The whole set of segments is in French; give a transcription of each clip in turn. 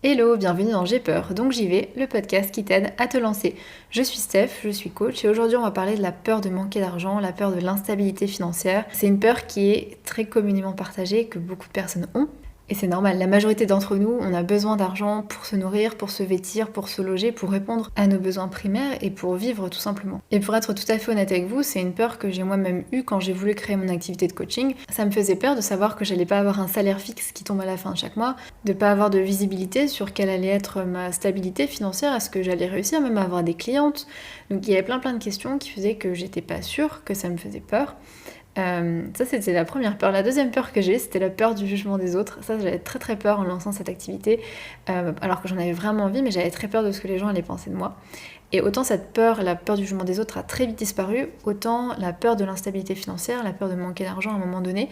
Hello, bienvenue dans J'ai peur, donc j'y vais, le podcast qui t'aide à te lancer. Je suis Steph, je suis coach et aujourd'hui on va parler de la peur de manquer d'argent, la peur de l'instabilité financière. C'est une peur qui est très communément partagée, que beaucoup de personnes ont. Et c'est normal, la majorité d'entre nous, on a besoin d'argent pour se nourrir, pour se vêtir, pour se loger, pour répondre à nos besoins primaires et pour vivre tout simplement. Et pour être tout à fait honnête avec vous, c'est une peur que j'ai moi-même eue quand j'ai voulu créer mon activité de coaching. Ça me faisait peur de savoir que j'allais pas avoir un salaire fixe qui tombe à la fin de chaque mois, de pas avoir de visibilité sur quelle allait être ma stabilité financière, est-ce que j'allais réussir même à avoir des clientes. Donc il y avait plein de questions qui faisaient que j'étais pas sûre, que ça me faisait peur. Ça c'était la première peur. La deuxième peur que j'ai, c'était la peur du jugement des autres. Ça j'avais très peur en lançant cette activité, alors que j'en avais vraiment envie, mais j'avais très peur de ce que les gens allaient penser de moi. Et autant cette peur, la peur du jugement des autres a très vite disparu, autant la peur de l'instabilité financière, la peur de manquer d'argent à un moment donné,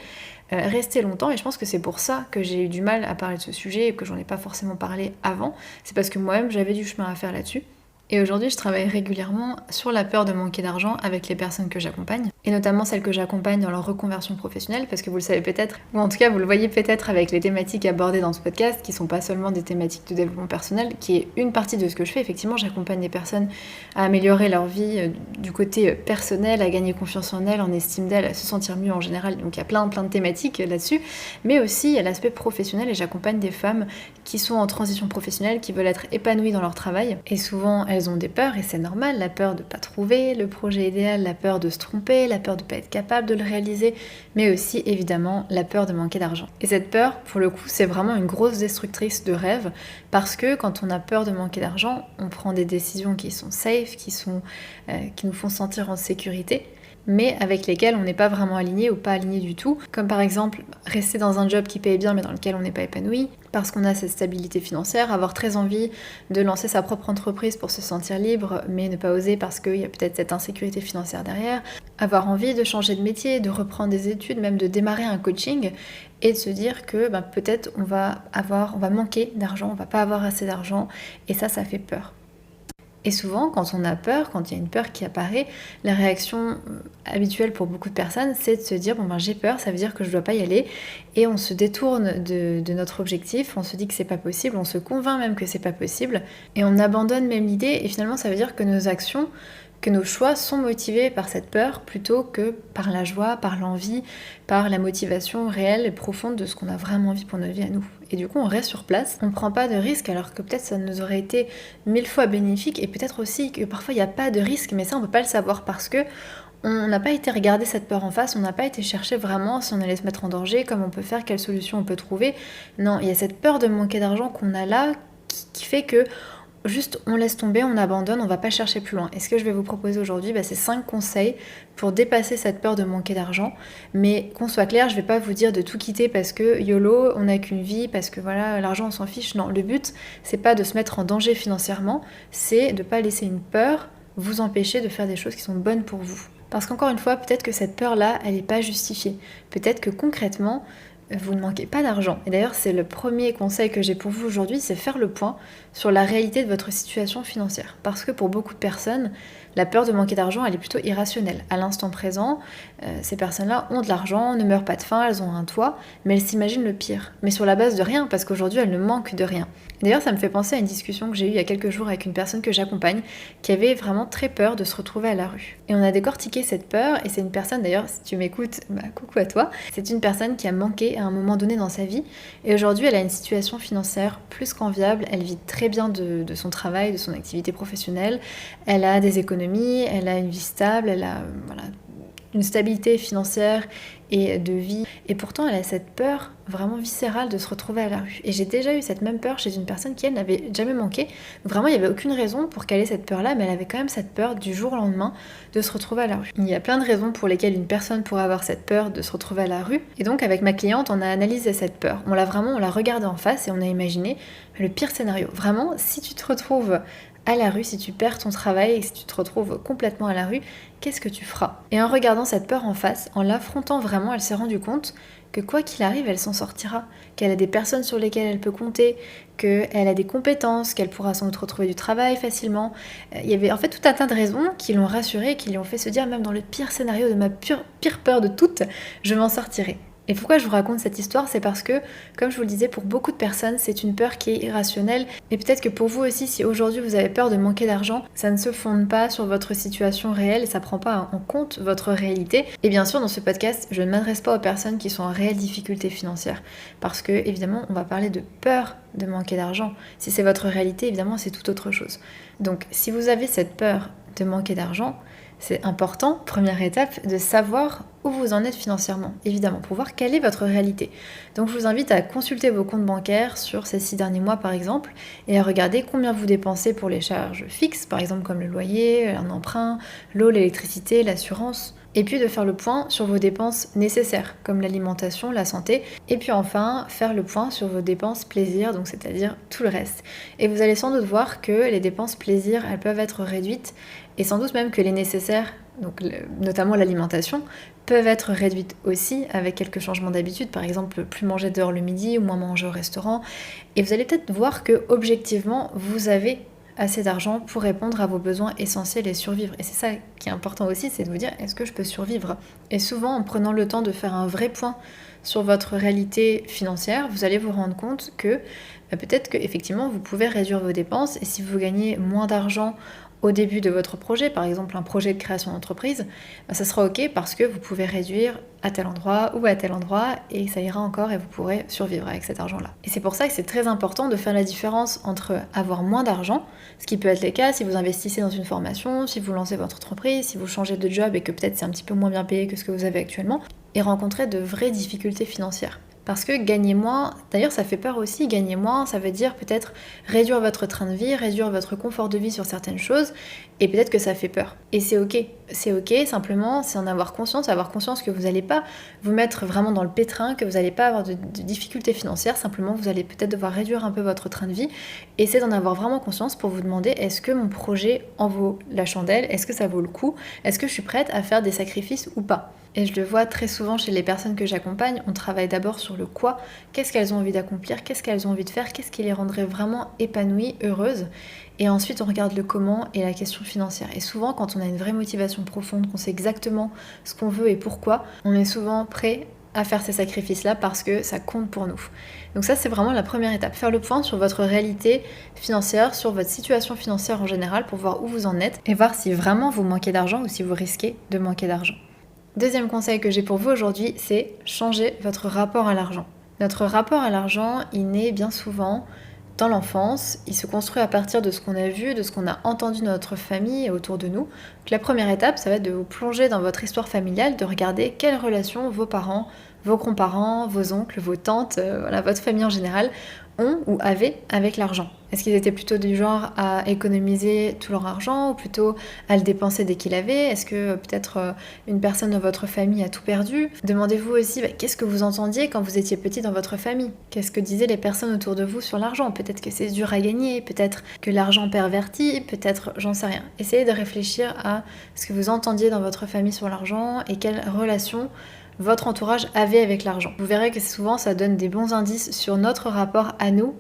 restait longtemps. Et je pense que c'est pour ça que j'ai eu du mal à parler de ce sujet et que j'en ai pas forcément parlé avant. C'est parce que moi-même j'avais du chemin à faire là-dessus. Et aujourd'hui, je travaille régulièrement sur la peur de manquer d'argent avec les personnes que j'accompagne, et notamment celles que j'accompagne dans leur reconversion professionnelle, parce que vous le savez peut-être, ou en tout cas vous le voyez peut-être avec les thématiques abordées dans ce podcast, qui sont pas seulement des thématiques de développement personnel, qui est une partie de ce que je fais. Effectivement, j'accompagne des personnes à améliorer leur vie du côté personnel, à gagner confiance en elles, en estime d'elles, à se sentir mieux en général. Donc il y a plein de thématiques là-dessus, mais aussi il y a l'aspect professionnel, et j'accompagne des femmes qui sont en transition professionnelle, qui veulent être épanouies dans leur travail, et souvent elles ont des peurs, et c'est normal, la peur de pas trouver le projet idéal, la peur de se tromper, la peur de pas être capable de le réaliser, mais aussi évidemment la peur de manquer d'argent. Et cette peur, pour le coup, c'est vraiment une grosse destructrice de rêve, parce que quand on a peur de manquer d'argent, on prend des décisions qui sont safe, qui nous font sentir en sécurité, mais avec lesquels on n'est pas vraiment aligné ou pas aligné du tout. Comme par exemple rester dans un job qui paye bien mais dans lequel on n'est pas épanoui, parce qu'on a cette stabilité financière, avoir très envie de lancer sa propre entreprise pour se sentir libre, mais ne pas oser parce qu'il y a peut-être cette insécurité financière derrière, avoir envie de changer de métier, de reprendre des études, même de démarrer un coaching, et de se dire que peut-être on va manquer d'argent, on va pas avoir assez d'argent, et ça fait peur. Et souvent, quand on a peur, quand il y a une peur qui apparaît, la réaction habituelle pour beaucoup de personnes, c'est de se dire j'ai peur, ça veut dire que je dois pas y aller, et on se détourne de notre objectif, on se dit que c'est pas possible, on se convainc même que c'est pas possible, et on abandonne même l'idée, et finalement ça veut dire que nos actions, que nos choix sont motivés par cette peur plutôt que par la joie, par l'envie, par la motivation réelle et profonde de ce qu'on a vraiment envie pour notre vie à nous. Et du coup, on reste sur place, on prend pas de risque alors que peut-être ça nous aurait été 1000 fois bénéfique, et peut-être aussi que parfois il n'y a pas de risque, mais ça on peut pas le savoir parce que on n'a pas été regarder cette peur en face, on n'a pas été chercher vraiment si on allait se mettre en danger, comment on peut faire, quelle solution on peut trouver. Non, il y a cette peur de manquer d'argent qu'on a là qui fait que juste on laisse tomber, on abandonne, on va pas chercher plus loin. Et ce que je vais vous proposer aujourd'hui, c'est 5 conseils pour dépasser cette peur de manquer d'argent. Mais qu'on soit clair, je vais pas vous dire de tout quitter parce que YOLO, on n'a qu'une vie, parce que voilà, l'argent on s'en fiche. Non, le but, c'est pas de se mettre en danger financièrement, c'est de pas laisser une peur vous empêcher de faire des choses qui sont bonnes pour vous. Parce qu'encore une fois, peut-être que cette peur-là, elle n'est pas justifiée. Peut-être que concrètement, vous ne manquez pas d'argent. Et d'ailleurs, c'est le premier conseil que j'ai pour vous aujourd'hui, c'est faire le point sur la réalité de votre situation financière. Parce que pour beaucoup de personnes, la peur de manquer d'argent, elle est plutôt irrationnelle. À l'instant présent, ces personnes-là ont de l'argent, ne meurent pas de faim, elles ont un toit, mais elles s'imaginent le pire. Mais sur la base de rien, parce qu'aujourd'hui, elles ne manquent de rien. D'ailleurs, ça me fait penser à une discussion que j'ai eue il y a quelques jours avec une personne que j'accompagne, qui avait vraiment très peur de se retrouver à la rue. Et on a décortiqué cette peur, et c'est une personne, d'ailleurs, si tu m'écoutes, coucou à toi, c'est une personne qui a manqué à un moment donné dans sa vie, et aujourd'hui, elle a une situation financière plus qu'enviable, elle vit très bien de son travail, de son activité professionnelle, elle a des économies, elle a une vie stable, elle a une stabilité financière et de vie, et pourtant elle a cette peur vraiment viscérale de se retrouver à la rue. Et j'ai déjà eu cette même peur chez une personne qui elle n'avait jamais manqué, vraiment il n'y avait aucune raison pour qu'elle ait cette peur là, mais elle avait quand même cette peur du jour au lendemain de se retrouver à la rue. Il y a plein de raisons pour lesquelles une personne pourrait avoir cette peur de se retrouver à la rue, et donc avec ma cliente on a analysé cette peur, on l'a regardée en face et on a imaginé le pire scénario. Vraiment, si tu te retrouves à la rue, si tu perds ton travail et si tu te retrouves complètement à la rue, qu'est-ce que tu feras? Et en regardant cette peur en face, en l'affrontant vraiment, elle s'est rendue compte que quoi qu'il arrive, elle s'en sortira, qu'elle a des personnes sur lesquelles elle peut compter, qu'elle a des compétences, qu'elle pourra sans doute retrouver du travail facilement. Il y avait en fait tout un tas de raisons qui l'ont rassurée, qui lui ont fait se dire, même dans le pire scénario de ma pire peur de toutes, je m'en sortirai. Et pourquoi je vous raconte cette histoire? C'est parce que, comme je vous le disais, pour beaucoup de personnes, c'est une peur qui est irrationnelle. Et peut-être que pour vous aussi, si aujourd'hui vous avez peur de manquer d'argent, ça ne se fonde pas sur votre situation réelle et ça prend pas en compte votre réalité. Et bien sûr, dans ce podcast, je ne m'adresse pas aux personnes qui sont en réelle difficulté financière. Parce que, évidemment, on va parler de peur de manquer d'argent. Si c'est votre réalité, évidemment, c'est tout autre chose. Donc, si vous avez cette peur de manquer d'argent, c'est important, première étape, de savoir où vous en êtes financièrement, évidemment, pour voir quelle est votre réalité. Donc je vous invite à consulter vos comptes bancaires sur ces 6 derniers mois par exemple, et à regarder combien vous dépensez pour les charges fixes, par exemple comme le loyer, un emprunt, l'eau, l'électricité, l'assurance, et puis de faire le point sur vos dépenses nécessaires, comme l'alimentation, la santé, et puis enfin faire le point sur vos dépenses plaisir, donc c'est-à-dire tout le reste. Et vous allez sans doute voir que les dépenses plaisir, elles peuvent être réduites, et sans doute même que les nécessaires, donc notamment l'alimentation, peuvent être réduites aussi avec quelques changements d'habitude, par exemple plus manger dehors le midi ou moins manger au restaurant. Et vous allez peut-être voir que objectivement, vous avez assez d'argent pour répondre à vos besoins essentiels et survivre. Et c'est ça qui est important aussi, c'est de vous dire, est-ce que je peux survivre? Et souvent, en prenant le temps de faire un vrai point sur votre réalité financière, vous allez vous rendre compte que peut-être qu'effectivement, vous pouvez réduire vos dépenses, et si vous gagnez moins d'argent au début de votre projet, par exemple un projet de création d'entreprise, ça sera ok parce que vous pouvez réduire à tel endroit ou à tel endroit et ça ira encore et vous pourrez survivre avec cet argent-là. Et c'est pour ça que c'est très important de faire la différence entre avoir moins d'argent, ce qui peut être le cas si vous investissez dans une formation, si vous lancez votre entreprise, si vous changez de job et que peut-être c'est un petit peu moins bien payé que ce que vous avez actuellement, et rencontrer de vraies difficultés financières. Parce que gagner moins, d'ailleurs ça fait peur aussi, gagner moins, ça veut dire peut-être réduire votre train de vie, réduire votre confort de vie sur certaines choses, et peut-être que ça fait peur. Et c'est ok, simplement c'est en avoir conscience que vous n'allez pas vous mettre vraiment dans le pétrin, que vous n'allez pas avoir de difficultés financières, simplement vous allez peut-être devoir réduire un peu votre train de vie, et c'est d'en avoir vraiment conscience pour vous demander est-ce que mon projet en vaut la chandelle, est-ce que ça vaut le coup, est-ce que je suis prête à faire des sacrifices ou pas. Et je le vois très souvent chez les personnes que j'accompagne, on travaille d'abord sur le quoi, qu'est-ce qu'elles ont envie d'accomplir, qu'est-ce qu'elles ont envie de faire, qu'est-ce qui les rendrait vraiment épanouies, heureuses. Et ensuite on regarde le comment et la question financière. Et souvent quand on a une vraie motivation profonde, qu'on sait exactement ce qu'on veut et pourquoi, on est souvent prêt à faire ces sacrifices-là parce que ça compte pour nous. Donc ça c'est vraiment la première étape, faire le point sur votre réalité financière, sur votre situation financière en général pour voir où vous en êtes et voir si vraiment vous manquez d'argent ou si vous risquez de manquer d'argent. Deuxième conseil que j'ai pour vous aujourd'hui, c'est changer votre rapport à l'argent. Notre rapport à l'argent, il naît bien souvent dans l'enfance, il se construit à partir de ce qu'on a vu, de ce qu'on a entendu dans notre famille et autour de nous. Donc la première étape, ça va être de vous plonger dans votre histoire familiale, de regarder quelles relations vos parents, vos grands-parents, vos oncles, vos tantes, votre famille en général, ont ou avaient avec l'argent. Est-ce qu'ils étaient plutôt du genre à économiser tout leur argent ou plutôt à le dépenser dès qu'ils l'avaient? Est-ce que peut-être une personne de votre famille a tout perdu? Demandez-vous aussi qu'est-ce que vous entendiez quand vous étiez petit dans votre famille? Qu'est-ce que disaient les personnes autour de vous sur l'argent? Peut-être que c'est dur à gagner, peut-être que l'argent pervertit, peut-être j'en sais rien. Essayez de réfléchir à ce que vous entendiez dans votre famille sur l'argent et quelle relation votre entourage avait avec l'argent. Vous verrez que souvent ça donne des bons indices sur notre rapport à nous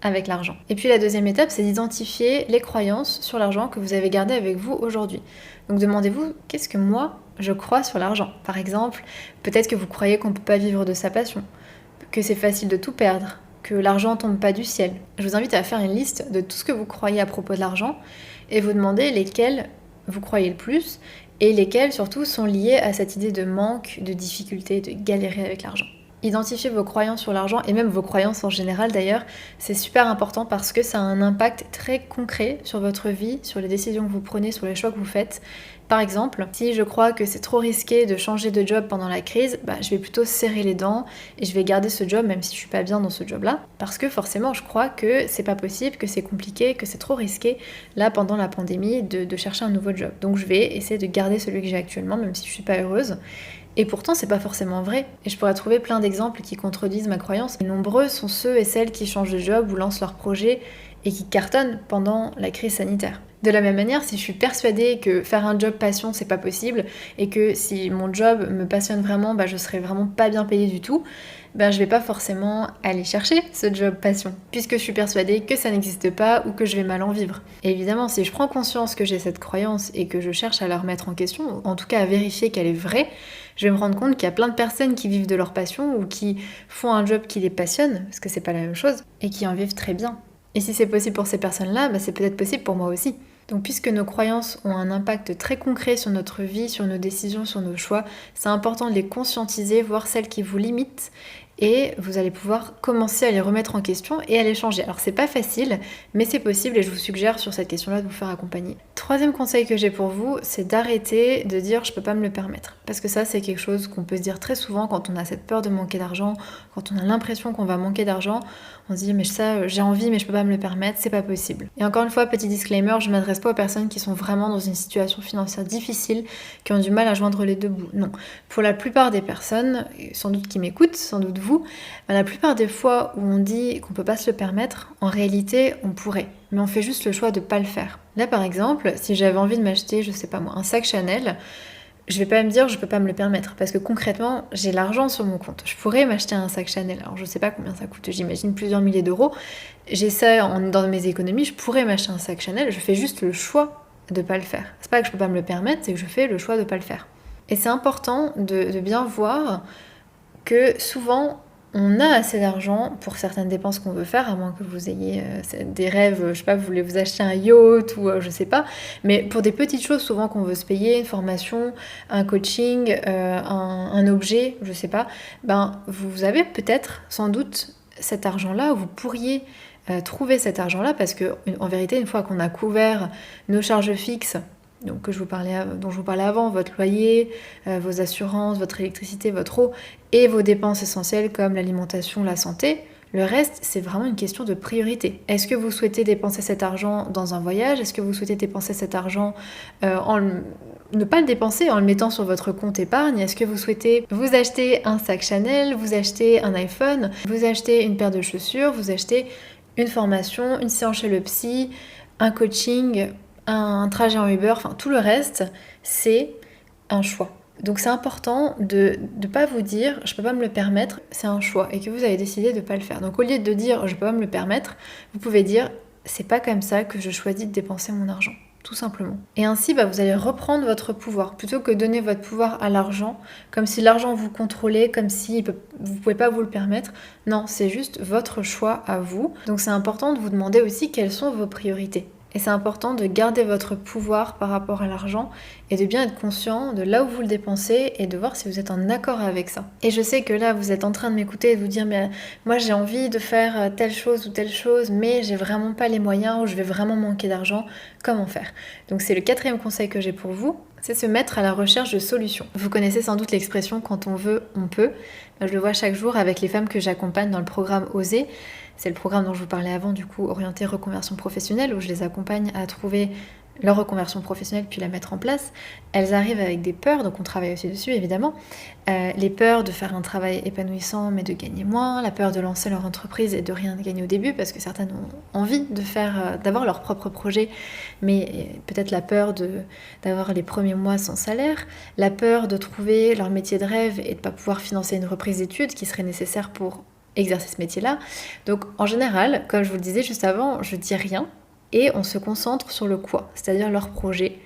avec l'argent. Et puis la deuxième étape, c'est d'identifier les croyances sur l'argent que vous avez gardées avec vous aujourd'hui. Donc demandez-vous, qu'est-ce que moi je crois sur l'argent? Par exemple, peut-être que vous croyez qu'on ne peut pas vivre de sa passion, que c'est facile de tout perdre, que l'argent tombe pas du ciel. Je vous invite à faire une liste de tout ce que vous croyez à propos de l'argent et vous demander lesquels vous croyez le plus et lesquels surtout sont liés à cette idée de manque, de difficulté, de galérer avec l'argent. Identifier vos croyances sur l'argent et même vos croyances en général d'ailleurs, c'est super important parce que ça a un impact très concret sur votre vie, sur les décisions que vous prenez, sur les choix que vous faites. Par exemple, si je crois que c'est trop risqué de changer de job pendant la crise, je vais plutôt serrer les dents et je vais garder ce job même si je suis pas bien dans ce job-là. Parce que forcément, je crois que c'est pas possible, que c'est compliqué, que c'est trop risqué, là, pendant la pandémie, de chercher un nouveau job. Donc je vais essayer de garder celui que j'ai actuellement, même si je suis pas heureuse. Et pourtant, c'est pas forcément vrai. Et je pourrais trouver plein d'exemples qui contredisent ma croyance. Et nombreux sont ceux et celles qui changent de job ou lancent leur projet et qui cartonnent pendant la crise sanitaire. De la même manière, si je suis persuadée que faire un job passion c'est pas possible et que si mon job me passionne vraiment, je serai vraiment pas bien payée du tout, je vais pas forcément aller chercher ce job passion, puisque je suis persuadée que ça n'existe pas ou que je vais mal en vivre. Et évidemment, si je prends conscience que j'ai cette croyance et que je cherche à la remettre en question, en tout cas à vérifier qu'elle est vraie, je vais me rendre compte qu'il y a plein de personnes qui vivent de leur passion ou qui font un job qui les passionne, parce que c'est pas la même chose, et qui en vivent très bien. Et si c'est possible pour ces personnes-là, c'est peut-être possible pour moi aussi. Donc puisque nos croyances ont un impact très concret sur notre vie, sur nos décisions, sur nos choix, c'est important de les conscientiser, voir celles qui vous limitent, et vous allez pouvoir commencer à les remettre en question et à les changer. Alors c'est pas facile, mais c'est possible et je vous suggère sur cette question-là de vous faire accompagner. Troisième conseil que j'ai pour vous, c'est d'arrêter de dire je peux pas me le permettre. Parce que ça c'est quelque chose qu'on peut se dire très souvent quand on a cette peur de manquer d'argent, quand on a l'impression qu'on va manquer d'argent, on se dit mais ça j'ai envie mais je peux pas me le permettre, c'est pas possible. Et encore une fois, petit disclaimer, je m'adresse pas aux personnes qui sont vraiment dans une situation financière difficile, qui ont du mal à joindre les deux bouts. Non. Pour la plupart des personnes, sans doute qui m'écoutent, sans doute vous, la plupart des fois où on dit qu'on peut pas se le permettre, en réalité on pourrait, mais on fait juste le choix de pas le faire. Là par exemple, si j'avais envie de m'acheter, je sais pas moi, un sac Chanel, je vais pas me dire je peux pas me le permettre, parce que concrètement j'ai l'argent sur mon compte, je pourrais m'acheter un sac Chanel, alors je sais pas combien ça coûte, j'imagine plusieurs milliers d'euros, j'ai ça dans mes économies, je pourrais m'acheter un sac Chanel, je fais juste le choix de pas le faire. C'est pas que je peux pas me le permettre, c'est que je fais le choix de pas le faire. Et c'est important de bien voir que souvent on a assez d'argent pour certaines dépenses qu'on veut faire, à moins que vous ayez des rêves, je sais pas, vous voulez vous acheter un yacht ou je sais pas, mais pour des petites choses souvent qu'on veut se payer, une formation, un coaching, un objet, je sais pas, vous avez peut-être sans doute cet argent-là, vous pourriez trouver cet argent-là, parce que en vérité, une fois qu'on a couvert nos charges fixes, donc dont je vous parlais avant, votre loyer, vos assurances, votre électricité, votre eau, et vos dépenses essentielles comme l'alimentation, la santé, le reste, c'est vraiment une question de priorité. Est-ce que vous souhaitez dépenser cet argent dans un voyage? Est-ce que vous souhaitez dépenser cet argent ne pas le dépenser en le mettant sur votre compte épargne? Est-ce que vous souhaitez vous acheter un sac Chanel, vous acheter un iPhone, vous acheter une paire de chaussures, vous acheter une formation, une séance chez le psy, un coaching, un trajet en Uber, enfin tout le reste, c'est un choix. Donc c'est important de ne pas vous dire je peux pas me le permettre, c'est un choix et que vous avez décidé de pas le faire. Donc au lieu de dire je peux pas me le permettre, vous pouvez dire c'est pas comme ça que je choisis de dépenser mon argent, tout simplement. Et ainsi vous allez reprendre votre pouvoir plutôt que donner votre pouvoir à l'argent, comme si l'argent vous contrôlait, comme si vous pouvez pas vous le permettre. Non, c'est juste votre choix à vous. Donc c'est important de vous demander aussi quelles sont vos priorités. Et c'est important de garder votre pouvoir par rapport à l'argent et de bien être conscient de là où vous le dépensez et de voir si vous êtes en accord avec ça. Et je sais que là, vous êtes en train de m'écouter et de vous dire mais moi j'ai envie de faire telle chose ou telle chose, mais j'ai vraiment pas les moyens ou je vais vraiment manquer d'argent. Comment faire? Donc c'est le 4e conseil que j'ai pour vous, c'est se mettre à la recherche de solutions. Vous connaissez sans doute l'expression quand on veut, on peut. Je le vois chaque jour avec les femmes que j'accompagne dans le programme Oser. C'est le programme dont je vous parlais avant, du coup, orienté reconversion professionnelle, où je les accompagne à trouver leur reconversion professionnelle puis la mettre en place. Elles arrivent avec des peurs, donc on travaille aussi dessus évidemment. Les peurs de faire un travail épanouissant mais de gagner moins, la peur de lancer leur entreprise et de rien gagner au début parce que certaines ont envie d'avoir leur propre projet, mais peut-être la peur d'avoir les premiers mois sans salaire, la peur de trouver leur métier de rêve et de ne pas pouvoir financer une reprise d'études qui serait nécessaire pour exercer ce métier-là. Donc en général, comme je vous le disais juste avant, je dis rien et on se concentre sur le quoi, c'est-à-dire leur projet,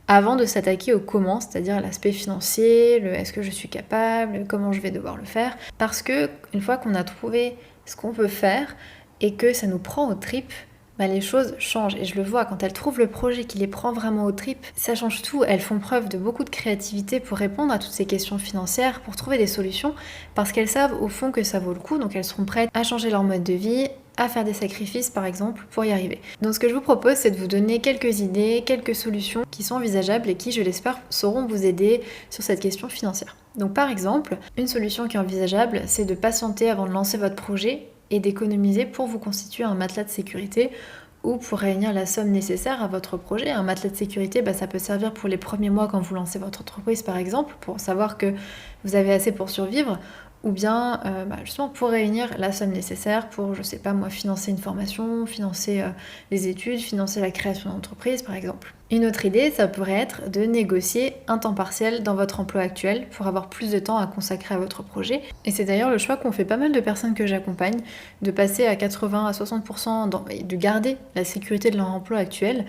avant de s'attaquer au comment, c'est-à-dire l'aspect financier, le est-ce que je suis capable, comment je vais devoir le faire. Parce que une fois qu'on a trouvé ce qu'on peut faire et que ça nous prend aux tripes, les choses changent. Et je le vois, quand elles trouvent le projet qui les prend vraiment aux tripes, ça change tout. Elles font preuve de beaucoup de créativité pour répondre à toutes ces questions financières, pour trouver des solutions, parce qu'elles savent au fond que ça vaut le coup, donc elles seront prêtes à changer leur mode de vie, à faire des sacrifices par exemple pour y arriver. Donc ce que je vous propose, c'est de vous donner quelques idées, quelques solutions qui sont envisageables et qui, je l'espère, sauront vous aider sur cette question financière. Donc par exemple, une solution qui est envisageable, c'est de patienter avant de lancer votre projet et d'économiser pour vous constituer un matelas de sécurité ou pour réunir la somme nécessaire à votre projet. Un matelas de sécurité, ça peut servir pour les premiers mois quand vous lancez votre entreprise par exemple, pour savoir que vous avez assez pour survivre, ou bien justement pour réunir la somme nécessaire pour, je sais pas moi, financer une formation, financer des études, financer la création d'entreprise par exemple. Une autre idée, ça pourrait être de négocier un temps partiel dans votre emploi actuel pour avoir plus de temps à consacrer à votre projet. Et c'est d'ailleurs le choix qu'ont fait pas mal de personnes que j'accompagne, de passer à 80 à 60% et de garder la sécurité de leur emploi actuel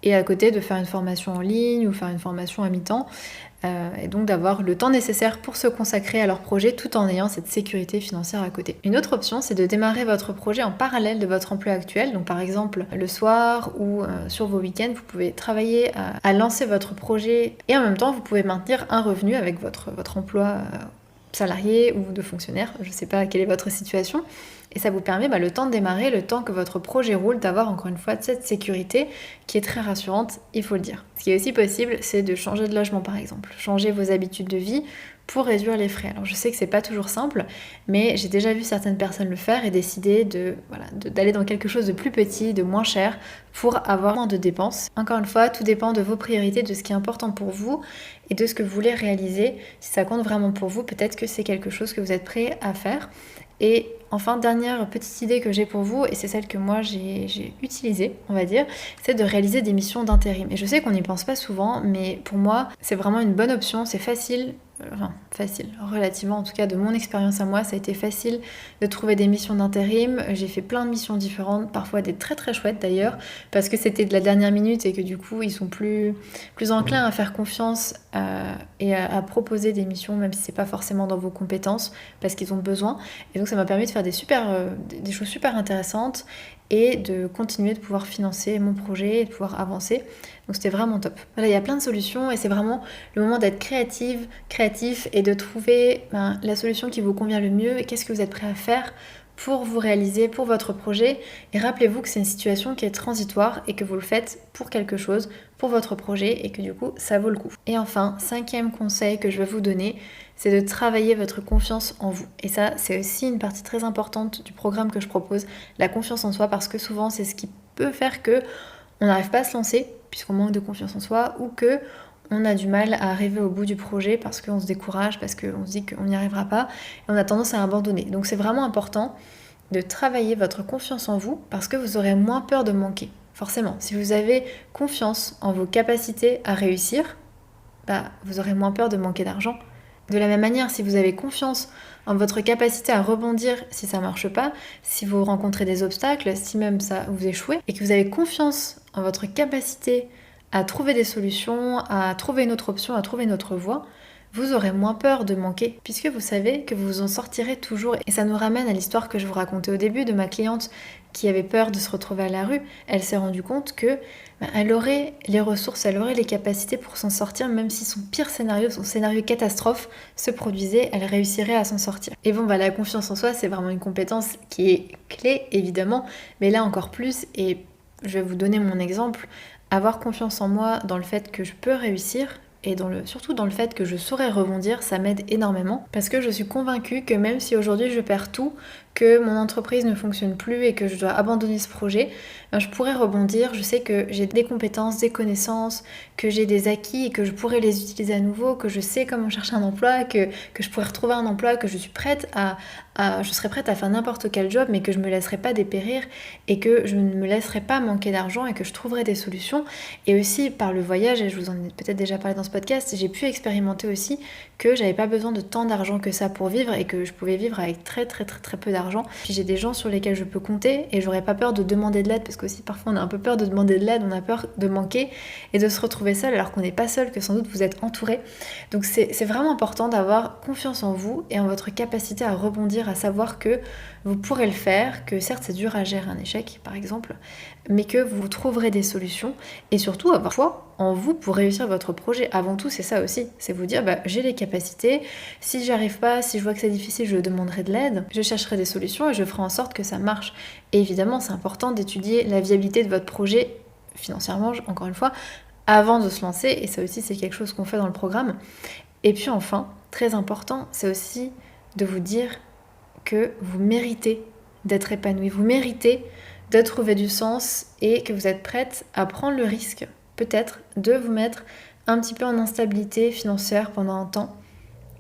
et à côté de faire une formation en ligne ou faire une formation à mi-temps. Et donc d'avoir le temps nécessaire pour se consacrer à leur projet tout en ayant cette sécurité financière à côté. Une autre option, c'est de démarrer votre projet en parallèle de votre emploi actuel. Donc par exemple, le soir ou sur vos week-ends, vous pouvez travailler à lancer votre projet et en même temps, vous pouvez maintenir un revenu avec votre emploi salarié ou de fonctionnaire. Je ne sais pas quelle est votre situation. Et ça vous permet, le temps de démarrer, le temps que votre projet roule, d'avoir encore une fois cette sécurité qui est très rassurante, il faut le dire. Ce qui est aussi possible, c'est de changer de logement par exemple, changer vos habitudes de vie pour réduire les frais. Alors je sais que c'est pas toujours simple, mais j'ai déjà vu certaines personnes le faire et décider d'aller dans quelque chose de plus petit, de moins cher, pour avoir moins de dépenses. Encore une fois, tout dépend de vos priorités, de ce qui est important pour vous et de ce que vous voulez réaliser. Si ça compte vraiment pour vous, peut-être que c'est quelque chose que vous êtes prêt à faire. Et enfin, dernière petite idée que j'ai pour vous, et c'est celle que moi j'ai utilisée, on va dire, c'est de réaliser des missions d'intérim. Et je sais qu'on n'y pense pas souvent, mais pour moi, c'est vraiment une bonne option, c'est facile, relativement en tout cas de mon expérience à moi, ça a été facile de trouver des missions d'intérim. J'ai fait plein de missions différentes, parfois des très très chouettes d'ailleurs, parce que c'était de la dernière minute et que du coup ils sont plus enclins à faire confiance et à proposer des missions, même si c'est pas forcément dans vos compétences, parce qu'ils ont besoin. Et donc ça m'a permis de faire des choses super intéressantes et de continuer de pouvoir financer mon projet et de pouvoir avancer. Donc c'était vraiment top. Voilà, il y a plein de solutions et c'est vraiment le moment d'être créatif et de trouver la solution qui vous convient le mieux et qu'est-ce que vous êtes prêt à faire pour vous réaliser, pour votre projet. Et rappelez-vous que c'est une situation qui est transitoire et que vous le faites pour quelque chose, pour votre projet et que du coup, ça vaut le coup. Et enfin, 5e conseil que je vais vous donner, c'est de travailler votre confiance en vous. Et ça, c'est aussi une partie très importante du programme que je propose, la confiance en soi, parce que souvent, c'est ce qui peut faire que on n'arrive pas à se lancer, puisqu'on manque de confiance en soi, ou que on a du mal à arriver au bout du projet parce qu'on se décourage, parce qu'on se dit qu'on n'y arrivera pas, et on a tendance à abandonner. Donc c'est vraiment important de travailler votre confiance en vous, parce que vous aurez moins peur de manquer. Forcément, si vous avez confiance en vos capacités à réussir, vous aurez moins peur de manquer d'argent. De la même manière, si vous avez confiance en votre capacité à rebondir si ça marche pas, si vous rencontrez des obstacles, si même ça vous échouez, et que vous avez confiance en votre capacité à trouver des solutions, à trouver une autre option, à trouver une autre voie, vous aurez moins peur de manquer, puisque vous savez que vous en sortirez toujours. Et ça nous ramène à l'histoire que je vous racontais au début de ma cliente qui avait peur de se retrouver à la rue. Elle s'est rendue compte que elle aurait les ressources, elle aurait les capacités pour s'en sortir, même si son pire scénario, son scénario catastrophe se produisait, elle réussirait à s'en sortir. Et bon, la confiance en soi, c'est vraiment une compétence qui est clé, évidemment, mais là encore plus, et je vais vous donner mon exemple, avoir confiance en moi dans le fait que je peux réussir, et surtout dans le fait que je saurais rebondir, ça m'aide énormément, parce que je suis convaincue que même si aujourd'hui je perds tout, que mon entreprise ne fonctionne plus et que je dois abandonner ce projet, je pourrais rebondir. Je sais que j'ai des compétences, des connaissances, que j'ai des acquis et que je pourrais les utiliser à nouveau, que je sais comment chercher un emploi, que je pourrais retrouver un emploi, que je suis prête je serais prête à faire n'importe quel job, mais que je me laisserai pas dépérir et que je ne me laisserai pas manquer d'argent et que je trouverai des solutions. Et aussi par le voyage, et je vous en ai peut-être déjà parlé dans ce podcast, j'ai pu expérimenter aussi que j'avais pas besoin de tant d'argent que ça pour vivre et que je pouvais vivre avec très très très très peu d'argent. Puis j'ai des gens sur lesquels je peux compter et j'aurais pas peur de demander de l'aide, parce qu'aussi parfois on a un peu peur de demander de l'aide, on a peur de manquer et de se retrouver seul alors qu'on n'est pas seul, que sans doute vous êtes entouré. Donc c'est vraiment important d'avoir confiance en vous et en votre capacité à rebondir, à savoir que vous pourrez le faire, que certes c'est dur à gérer un échec par exemple, mais que vous trouverez des solutions et surtout avoir foi en vous pour réussir votre projet. Avant tout, c'est ça aussi, c'est vous dire j'ai les capacités, si j'y arrive pas, si je vois que c'est difficile, je demanderai de l'aide, je chercherai des solutions et je ferai en sorte que ça marche. Et évidemment, c'est important d'étudier la viabilité de votre projet financièrement, encore une fois, avant de se lancer, et ça aussi c'est quelque chose qu'on fait dans le programme. Et puis enfin, très important, c'est aussi de vous dire que vous méritez d'être épanoui, vous méritez de trouver du sens et que vous êtes prête à prendre le risque, peut-être, de vous mettre un petit peu en instabilité financière pendant un temps,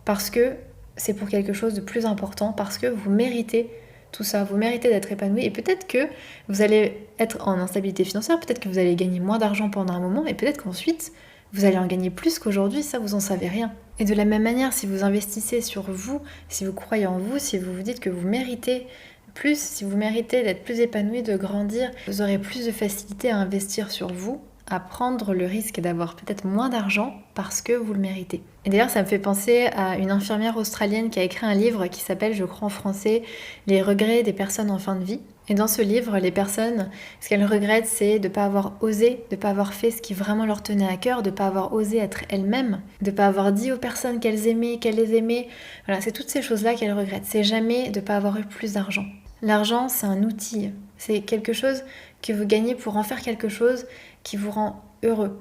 parce que c'est pour quelque chose de plus important parce que vous méritez tout ça, vous méritez d'être épanoui et peut-être que vous allez être en instabilité financière, peut-être que vous allez gagner moins d'argent pendant un moment et peut-être qu'ensuite vous allez en gagner plus qu'aujourd'hui, ça vous en savez rien. Et de la même manière, si vous investissez sur vous, si vous croyez en vous, si vous vous dites que vous méritez plus, si vous méritez d'être plus épanoui, de grandir, vous aurez plus de facilité à investir sur vous, à prendre le risque d'avoir peut-être moins d'argent parce que vous le méritez. Et d'ailleurs, ça me fait penser à une infirmière australienne qui a écrit un livre qui s'appelle, je crois en français, Les regrets des personnes en fin de vie. Et dans ce livre, les personnes, ce qu'elles regrettent, c'est de ne pas avoir osé, de ne pas avoir fait ce qui vraiment leur tenait à cœur, de ne pas avoir osé être elles-mêmes, de ne pas avoir dit aux personnes qu'elles aimaient, qu'elles les aimaient. Voilà, c'est toutes ces choses-là qu'elles regrettent. C'est jamais de ne pas avoir eu plus d'argent. L'argent, c'est un outil. C'est quelque chose que vous gagnez pour en faire quelque chose qui vous rend heureux.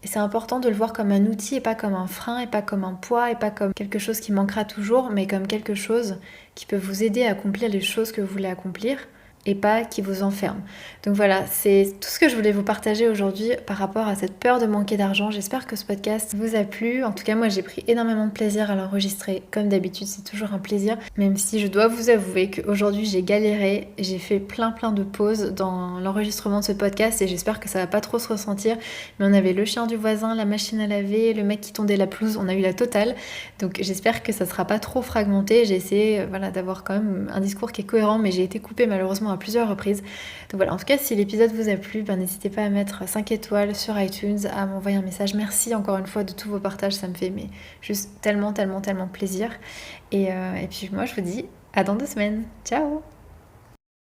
Et c'est important de le voir comme un outil et pas comme un frein et pas comme un poids et pas comme quelque chose qui manquera toujours, mais comme quelque chose qui peut vous aider à accomplir les choses que vous voulez accomplir et pas qui vous enferme. Donc voilà, c'est tout ce que je voulais vous partager aujourd'hui par rapport à cette peur de manquer d'argent. J'espère que ce podcast vous a plu. En tout cas, moi j'ai pris énormément de plaisir à l'enregistrer. Comme d'habitude, c'est toujours un plaisir, même si je dois vous avouer qu'aujourd'hui j'ai galéré, j'ai fait plein de pauses dans l'enregistrement de ce podcast et j'espère que ça va pas trop se ressentir. Mais on avait le chien du voisin, la machine à laver, le mec qui tondait la pelouse, on a eu la totale. Donc j'espère que ça sera pas trop fragmenté. J'ai essayé d'avoir quand même un discours qui est cohérent, mais j'ai été coupée malheureusement à plusieurs reprises. Donc voilà, en tout cas, si l'épisode vous a plu, n'hésitez pas à mettre 5 étoiles sur iTunes, à m'envoyer un message. Merci encore une fois de tous vos partages, ça me fait juste tellement plaisir. Et puis moi, je vous dis à dans 2 semaines. Ciao!